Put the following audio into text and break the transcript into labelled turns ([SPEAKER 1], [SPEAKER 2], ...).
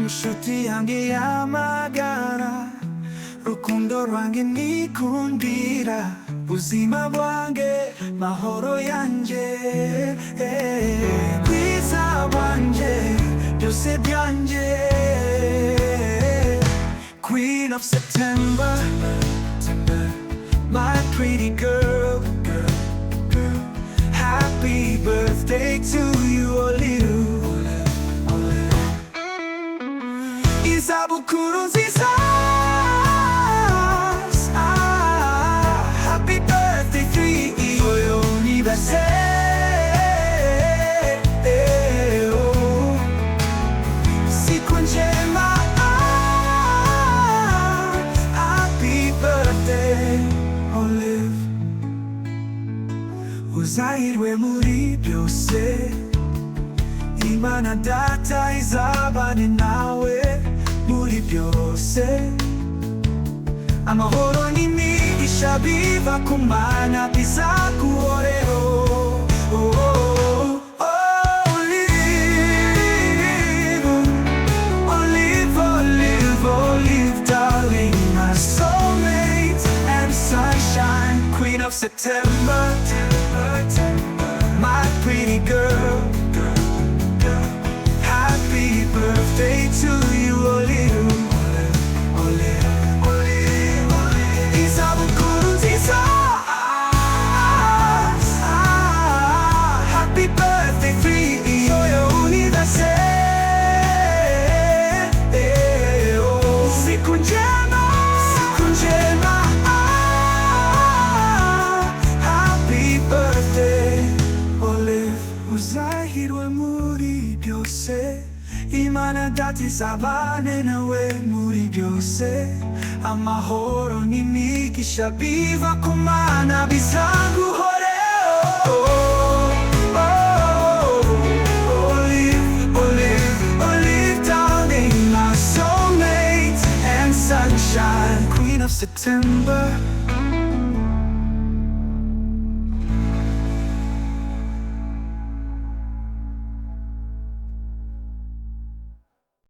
[SPEAKER 1] nshuti yange y'amagara, rukundo rwange nikundira, buzima bwange mahoro yanje, bwiza bwanje byose byanje. Queen of September, my pretty girl, happy birthday to you, Olive. Isabukuru nziza, happy birthday to you, your anniversaire. Siku njema, happy birthday, Olive. Uzahirwe muri byose, Imana Data izabane nawe muri byose. Amahoro n'imigisha biva ku Mana bizaguhoreho. Olive, Olive, Olive, darling, my soulmate and sunshine. Queen of September, my pretty girl, happy birthday to you, Olive. Isabukuru nziza, happy birthday to you, your anniversaire. Siku njema, siku njema, happy birthday, Olive. Uzahirwe muri byose, Imana Data izabane nawe muri byose. Amahoro n'imigisha biva ku Mana bizaguhoreho. Olive, Olive, Olive, darling, my soulmate and sunshine. Queen of September,